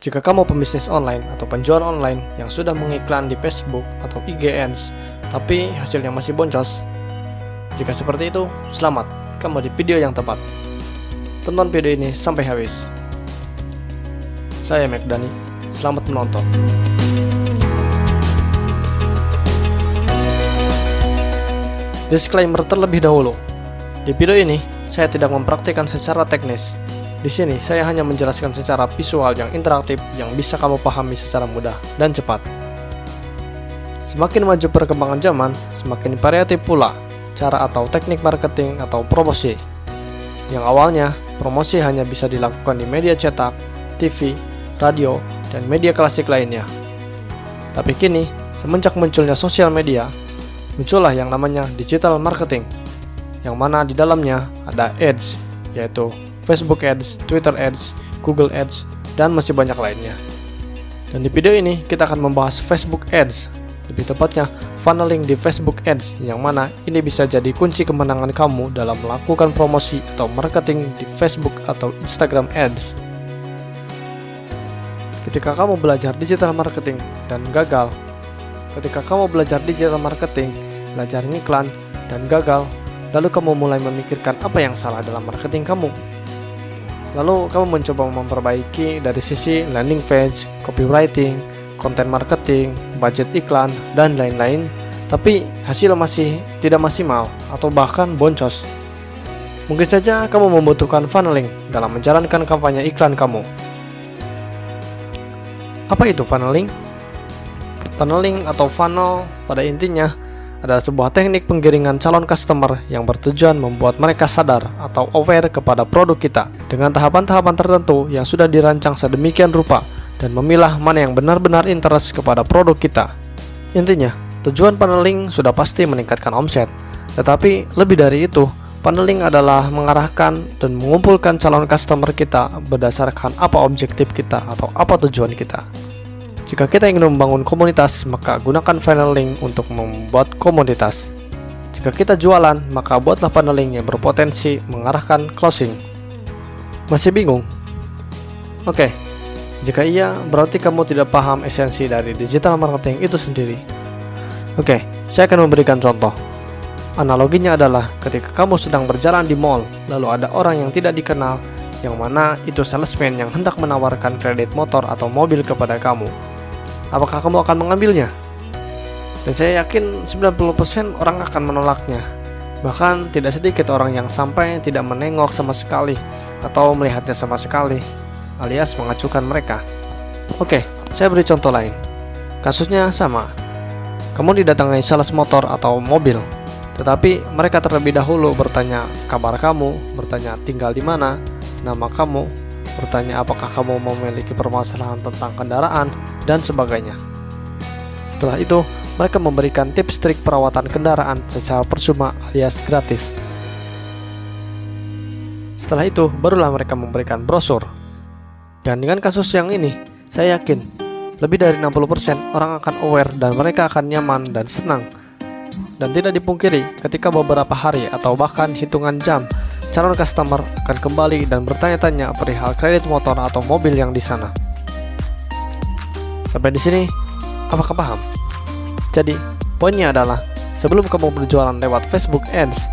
Jika kamu pembisnis online atau penjual online yang sudah mengiklan di Facebook atau IG Ads, tapi hasilnya masih boncos, jika seperti itu, selamat, kamu di video yang tepat. Tonton video ini sampai habis. Saya McDani, selamat menonton. Disclaimer terlebih dahulu. Di video ini, saya tidak mempraktikkan secara teknis. Di sini, saya hanya menjelaskan secara visual yang interaktif yang bisa kamu pahami secara mudah dan cepat. Semakin maju perkembangan zaman, semakin variatif pula cara atau teknik marketing atau promosi. Yang awalnya, promosi hanya bisa dilakukan di media cetak, TV, radio, dan media klasik lainnya. Tapi kini, semenjak munculnya sosial media, muncullah yang namanya digital marketing, yang mana di dalamnya ada ads, yaitu Facebook Ads, Twitter Ads, Google Ads, dan masih banyak lainnya. Dan di video ini kita akan membahas Facebook Ads, lebih tepatnya funneling di Facebook Ads, yang mana ini bisa jadi kunci kemenangan kamu dalam melakukan promosi atau marketing di Facebook atau Instagram Ads. Ketika kamu belajar digital marketing dan gagal, ketika kamu belajar digital marketing, belajar iklan, dan gagal, lalu kamu mulai memikirkan apa yang salah dalam marketing kamu. Lalu kamu mencoba memperbaiki dari sisi landing page, copywriting, konten marketing, budget iklan, dan lain-lain, tapi hasil masih tidak maksimal atau bahkan boncos. Mungkin saja kamu membutuhkan funneling dalam menjalankan kampanye iklan kamu. Apa itu funneling? Funneling atau funnel pada intinya adalah sebuah teknik penggiringan calon customer yang bertujuan membuat mereka sadar atau aware kepada produk kita dengan tahapan-tahapan tertentu yang sudah dirancang sedemikian rupa dan memilah mana yang benar-benar interest kepada produk kita. Intinya, tujuan funneling sudah pasti meningkatkan omset, tetapi lebih dari itu, funneling adalah mengarahkan dan mengumpulkan calon customer kita berdasarkan apa objektif kita atau apa tujuan kita. Jika kita ingin membangun komunitas, maka gunakan funneling untuk membuat komunitas. Jika kita jualan, maka buatlah funneling yang berpotensi mengarahkan closing. Masih bingung? Oke, jika iya, berarti kamu tidak paham esensi dari digital marketing itu sendiri. Oke, saya akan memberikan contoh. Analoginya adalah ketika kamu sedang berjalan di mall, lalu ada orang yang tidak dikenal, yang mana itu salesman yang hendak menawarkan kredit motor atau mobil kepada kamu. Apakah kamu akan mengambilnya? Dan saya yakin 90% orang akan menolaknya. Bahkan tidak sedikit orang yang sampai tidak menengok sama sekali atau melihatnya sama sekali, alias mengacukan mereka. Oke, saya beri contoh lain. Kasusnya sama. Kamu didatangi sales motor atau mobil, tetapi mereka terlebih dahulu bertanya kabar kamu, bertanya tinggal di mana, nama kamu, bertanya apakah kamu memiliki permasalahan tentang kendaraan, dan sebagainya. Setelah itu, mereka memberikan tips trik perawatan kendaraan secara percuma alias gratis. Setelah itu, barulah mereka memberikan brosur. Dan dengan kasus yang ini, saya yakin lebih dari 60% orang akan aware dan mereka akan nyaman dan senang. Dan tidak dipungkiri, ketika beberapa hari atau bahkan hitungan jam, calon customer akan kembali dan bertanya-tanya perihal kredit motor atau mobil yang di sana. Sampai di sini, apakah paham? Jadi, poinnya adalah sebelum kamu berjualan lewat Facebook Ads,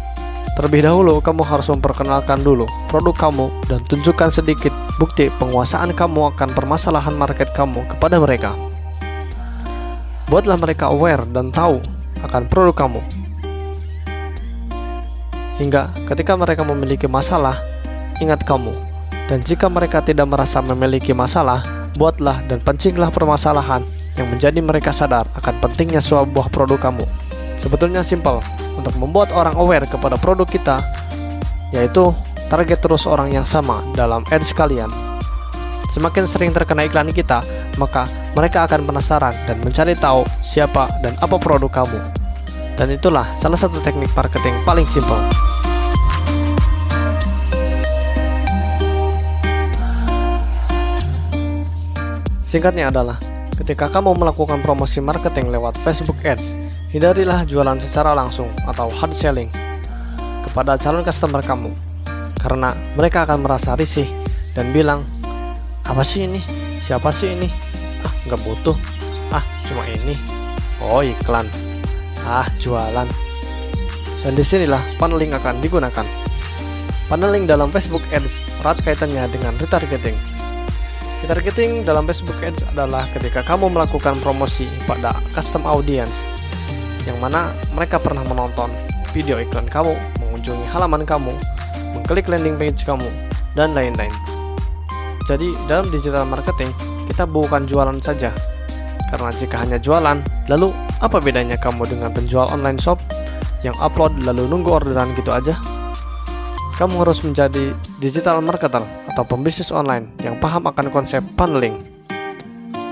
terlebih dahulu kamu harus memperkenalkan dulu produk kamu dan tunjukkan sedikit bukti penguasaan kamu akan permasalahan market kamu kepada mereka. Buatlah mereka aware dan tahu akan produk kamu. Hingga ketika mereka memiliki masalah, ingat kamu. Dan jika mereka tidak merasa memiliki masalah, buatlah dan pancinglah permasalahan yang menjadi mereka sadar akan pentingnya sebuah produk kamu. Sebetulnya simpel untuk membuat orang aware kepada produk kita, yaitu target terus orang yang sama dalam ads kalian. Semakin sering terkena iklan kita, maka mereka akan penasaran dan mencari tahu siapa dan apa produk kamu. Dan itulah salah satu teknik marketing paling simpel. Singkatnya adalah, ketika kamu melakukan promosi marketing lewat Facebook Ads, hindarilah jualan secara langsung atau hard selling kepada calon customer kamu, karena mereka akan merasa risih dan bilang, apa sih ini? siapa sih ini? Ah, nggak butuh. Ah, cuma ini. Oh, iklan. Ah, jualan. Dan disinilah funneling akan digunakan. Funneling dalam Facebook Ads erat kaitannya dengan retargeting. Retargeting dalam Facebook Ads adalah ketika kamu melakukan promosi pada custom audience, yang mana mereka pernah menonton video iklan kamu, mengunjungi halaman kamu, mengklik landing page kamu, dan lain-lain. Jadi dalam digital marketing, kita bukan jualan saja. Karena jika hanya jualan, lalu apa bedanya kamu dengan penjual online shop yang upload lalu nunggu orderan gitu aja? Kamu harus menjadi digital marketer atau pembisnis online yang paham akan konsep funneling.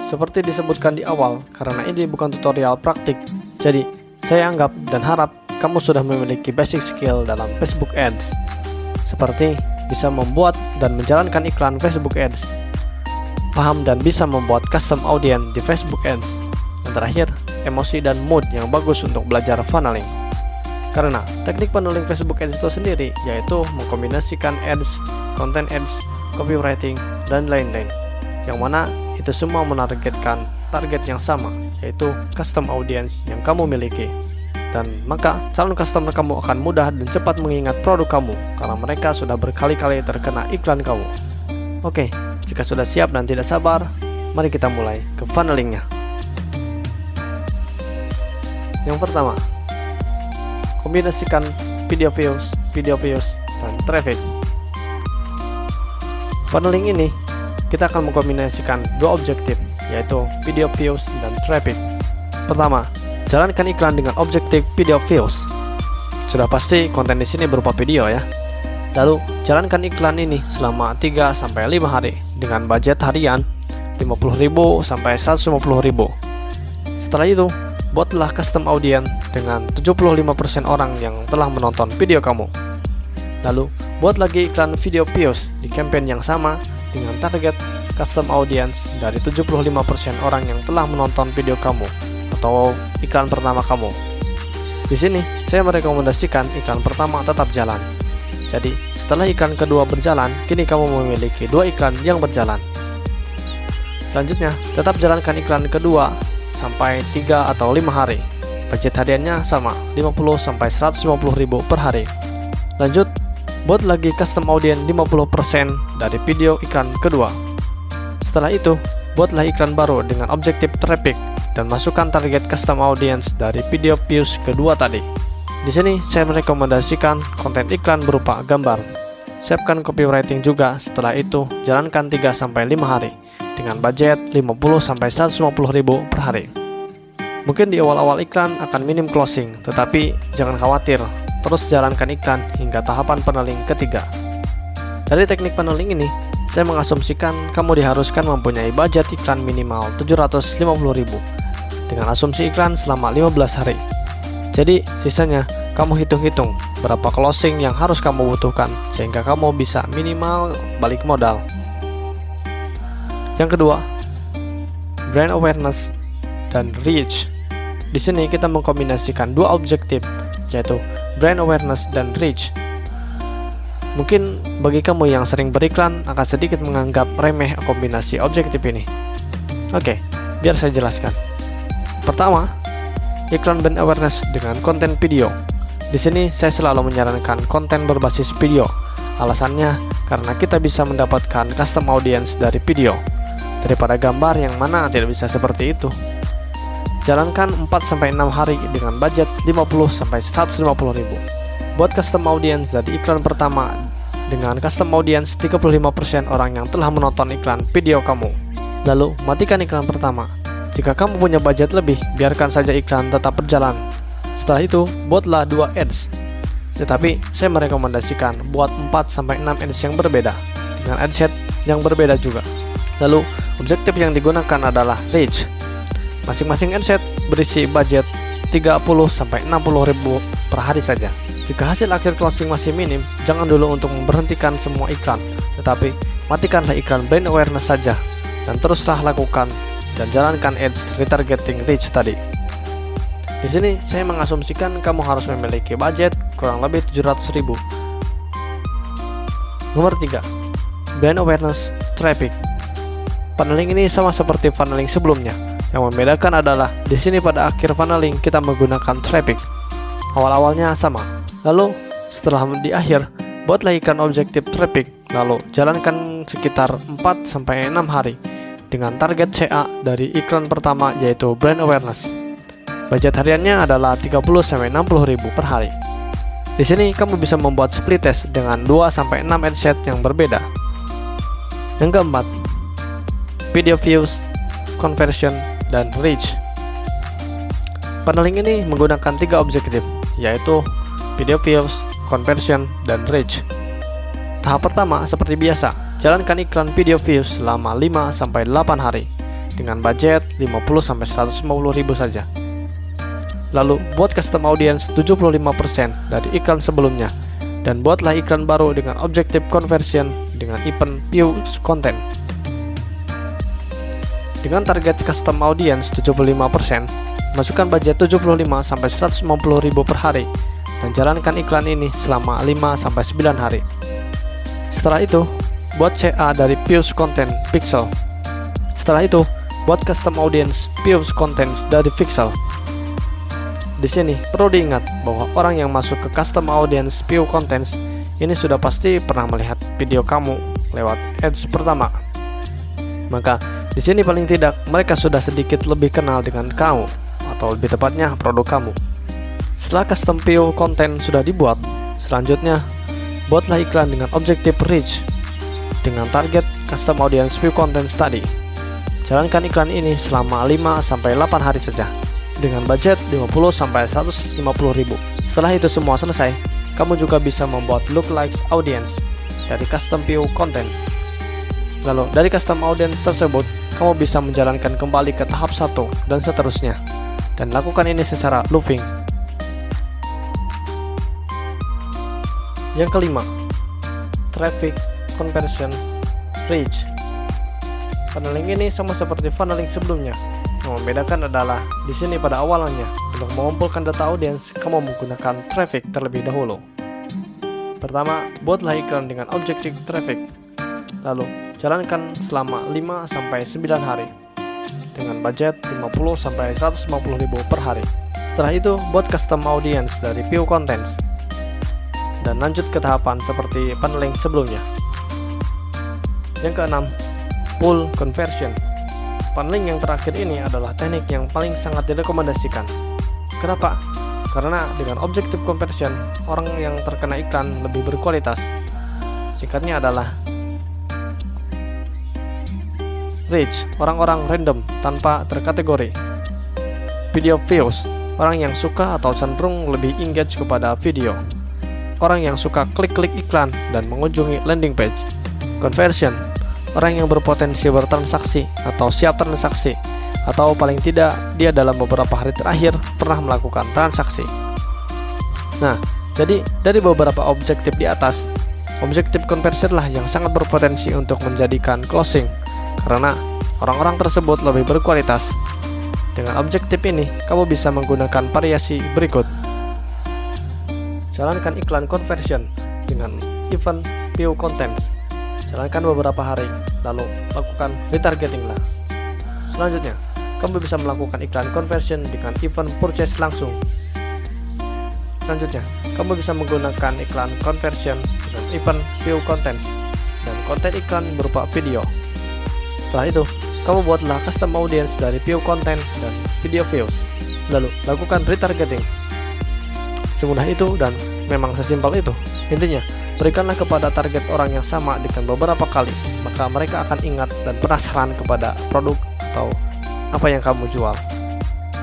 Seperti disebutkan di awal, karena ini bukan tutorial praktik, jadi saya anggap dan harap kamu sudah memiliki basic skill dalam Facebook Ads, seperti bisa membuat dan menjalankan iklan Facebook Ads, paham dan bisa membuat custom audience di Facebook Ads, dan terakhir, emosi dan mood yang bagus untuk belajar funneling. Karena teknik funneling Facebook Ads itu sendiri yaitu mengkombinasikan ads, content ads, copywriting, dan lain-lain, yang mana itu semua menargetkan target yang sama, yaitu custom audience yang kamu miliki. Dan maka calon customer kamu akan mudah dan cepat mengingat produk kamu karena mereka sudah berkali-kali terkena iklan kamu. Oke, jika sudah siap dan tidak sabar, mari kita mulai ke funnelingnya. Yang pertama, kombinasikan video views, dan traffic. Funneling ini kita akan mengkombinasikan dua objektif, yaitu video views dan traffic. Pertama, jalankan iklan dengan objektif video views. Sudah pasti konten di sini berupa video ya. Lalu, jalankan iklan ini selama 3-5 hari dengan budget harian 50.000 sampai 150.000. Setelah itu, buatlah custom audience dengan 75% orang yang telah menonton video kamu. Lalu, buat lagi iklan video views di campaign yang sama dengan target custom audience dari 75% orang yang telah menonton video kamu atau iklan pertama kamu. Di sini saya merekomendasikan iklan pertama tetap jalan. Jadi setelah iklan kedua berjalan, kini kamu memiliki dua iklan yang berjalan. Selanjutnya, tetap jalankan iklan kedua sampai 3 atau 5 hari. Budget hariannya sama, 50 sampai 150.000 per hari. Lanjut, buat lagi custom audience 50% dari video iklan kedua. Setelah itu, buatlah iklan baru dengan objektif traffic dan masukkan target custom audience dari video views kedua tadi. Di sini saya merekomendasikan konten iklan berupa gambar. Siapkan copywriting juga. Setelah itu, jalankan 3-5 hari dengan budget 50 sampai 150.000 per hari. Mungkin di awal-awal iklan akan minim closing, tetapi jangan khawatir. Terus jalankan iklan hingga tahapan funneling ketiga. Dari teknik funneling ini, saya mengasumsikan kamu diharuskan mempunyai budget iklan minimal 750.000 dengan asumsi iklan selama 15 hari. Jadi sisanya kamu hitung-hitung berapa closing yang harus kamu butuhkan sehingga kamu bisa minimal balik modal. Yang kedua, brand awareness dan reach. Di sini kita mengkombinasikan dua objektif, yaitu brand awareness dan reach. Mungkin bagi kamu yang sering beriklan akan sedikit menganggap remeh kombinasi objektif ini. Oke, biar saya jelaskan. Pertama, iklan brand awareness dengan konten video. Di sini saya selalu menyarankan konten berbasis video. Alasannya karena kita bisa mendapatkan custom audience dari video daripada gambar yang mana tidak bisa seperti itu. Jalankan 4-6 hari dengan budget 50 sampai 150.000. Buat custom audience dari iklan pertama dengan custom audience 35% orang yang telah menonton iklan video kamu. Lalu matikan iklan pertama. Jika kamu punya budget lebih, biarkan saja iklan tetap berjalan. Setelah itu, buatlah 2 ads. Tetapi, saya merekomendasikan buat 4-6 ads yang berbeda, dengan ad set yang berbeda juga. Lalu, objektif yang digunakan adalah reach. Masing-masing ad set berisi budget 30-60.000 per hari saja. Jika hasil akhir closing masih minim, jangan dulu untuk memberhentikan semua iklan, tetapi matikanlah iklan brand awareness saja, dan teruslah lakukan dan jalankan ads retargeting reach tadi. Di sini saya mengasumsikan kamu harus memiliki budget kurang lebih 700.000. Nomor 3, brand awareness traffic. Funneling ini sama seperti funneling sebelumnya. Yang membedakan adalah di sini pada akhir funneling kita menggunakan traffic. Awal-awalnya sama. Lalu setelah di akhir, buatlah iklan objektif traffic. Lalu jalankan sekitar 4-6 hari dengan target CA dari iklan pertama yaitu brand awareness. Budget hariannya adalah 30-60 ribu per hari. Di sini kamu bisa membuat split test dengan 2-6 ad set yang berbeda. Yang keempat, video views, conversion, dan reach. Funneling ini menggunakan 3 objektif, yaitu video views, conversion, dan reach. Tahap pertama seperti biasa, jalankan iklan video views selama 5-8 hari dengan budget 50-150 ribu saja. Lalu buat custom audience 75% dari iklan sebelumnya, dan buatlah iklan baru dengan objektif conversion dengan event views content. Dengan target custom audience 75%, masukkan budget 75-150 ribu per hari dan jalankan iklan ini selama 5-9 hari. Setelah itu, buat CA dari views content pixel. Setelah itu, buat custom audience views content dari pixel. Di sini perlu diingat bahwa orang yang masuk ke custom audience view contents ini sudah pasti pernah melihat video kamu lewat ads pertama. Maka di sini paling tidak mereka sudah sedikit lebih kenal dengan kamu, atau lebih tepatnya produk kamu. Setelah custom view content sudah dibuat, selanjutnya buatlah iklan dengan objektif reach dengan target custom audience view content tadi. Jalankan iklan ini selama 5-8 hari saja dengan budget 50-150 ribu. Setelah itu semua selesai, kamu juga bisa membuat lookalike audience dari custom view content. Lalu dari custom audience tersebut, kamu bisa menjalankan kembali ke tahap 1 dan seterusnya, dan lakukan ini secara looping. Yang kelima, traffic, conversion, reach. Funneling ini sama seperti funneling sebelumnya. Yang membedakan adalah di sini pada awalnya untuk mengumpulkan data audience, kamu menggunakan traffic terlebih dahulu. Pertama, buatlah iklan dengan objektif traffic. Lalu jalankan selama 5-9 hari dengan budget 50-150 ribu per hari. Setelah itu, buat custom audience dari view contents dan lanjut ke tahapan seperti funneling sebelumnya. Yang keenam, full conversion. Funneling yang terakhir ini adalah teknik yang paling sangat direkomendasikan. Kenapa? Karena dengan objektif conversion, orang yang terkena iklan lebih berkualitas. Singkatnya adalah reach, orang-orang random tanpa terkategori. Video views, orang yang suka atau cenderung lebih engage kepada video. Orang yang suka klik-klik iklan dan mengunjungi landing page. Conversion, orang yang berpotensi bertransaksi atau siap transaksi, atau paling tidak dia dalam beberapa hari terakhir pernah melakukan transaksi. Nah, jadi dari beberapa objektif di atas, objektif conversion lah yang sangat berpotensi untuk menjadikan closing, karena orang-orang tersebut lebih berkualitas. Dengan objektif ini, kamu bisa menggunakan variasi berikut. Jalankan iklan conversion dengan event view contents. Jalankan beberapa hari, lalu lakukan retargeting lah. Selanjutnya, kamu bisa melakukan iklan conversion dengan event purchase langsung. Selanjutnya, kamu bisa menggunakan iklan conversion dengan event view contents dan konten iklan berupa video. Setelah itu, kamu buatlah custom audience dari view content dan video views. Lalu, lakukan retargeting. Semudah itu dan memang sesimpel itu. Intinya, berikanlah kepada target orang yang sama dengan beberapa kali, maka mereka akan ingat dan penasaran kepada produk atau apa yang kamu jual.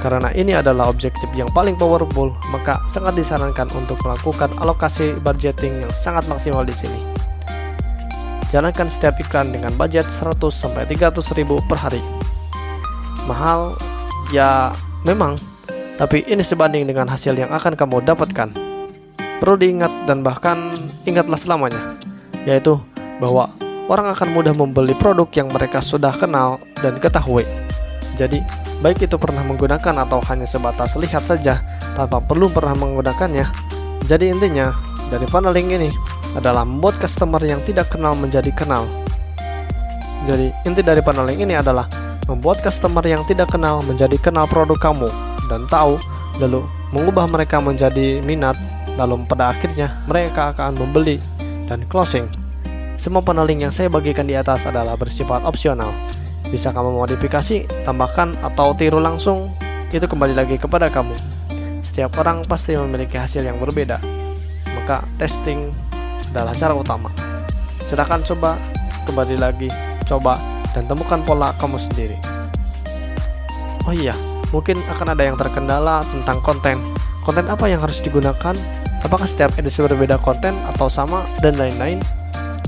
Karena ini adalah objektif yang paling powerful, maka sangat disarankan untuk melakukan alokasi budgeting yang sangat maksimal di sini. Jalankan setiap iklan dengan budget 100-300 ribu per hari. Mahal? Ya, memang. Tapi ini sebanding dengan hasil yang akan kamu dapatkan. Perlu diingat dan bahkan ingatlah selamanya, yaitu bahwa orang akan mudah membeli produk yang mereka sudah kenal dan ketahui. Jadi, baik itu pernah menggunakan atau hanya sebatas lihat saja tanpa perlu pernah menggunakannya. Jadi intinya dari funneling ini adalah membuat customer yang tidak kenal menjadi kenal. Jadi, inti dari funneling ini adalah membuat customer yang tidak kenal menjadi kenal produk kamu dan tahu, lalu mengubah mereka menjadi minat, lalu pada akhirnya mereka akan membeli dan closing. Semua funneling yang saya bagikan di atas adalah bersifat opsional. Bisa kamu modifikasi, tambahkan, atau tiru langsung, itu kembali lagi kepada kamu. Setiap orang pasti memiliki hasil yang berbeda, maka testing adalah cara utama. Silakan coba, kembali lagi, coba, dan temukan pola kamu sendiri. Oh iya, mungkin akan ada yang terkendala tentang konten. Konten apa yang harus digunakan? Apakah setiap edisi berbeda konten atau sama, dan lain-lain?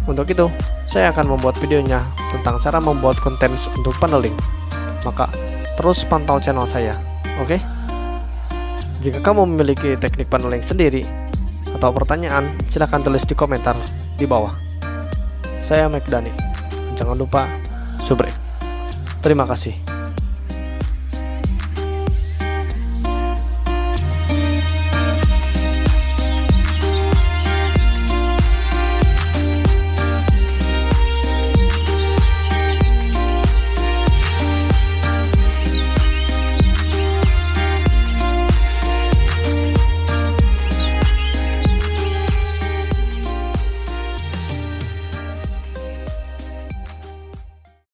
Untuk itu, saya akan membuat videonya tentang cara membuat konten untuk funneling. Maka, terus pantau channel saya, oke? Jika kamu memiliki teknik funneling sendiri atau pertanyaan, silahkan tulis di komentar di bawah. Saya Mike Dani. Jangan lupa subrek. Terima kasih.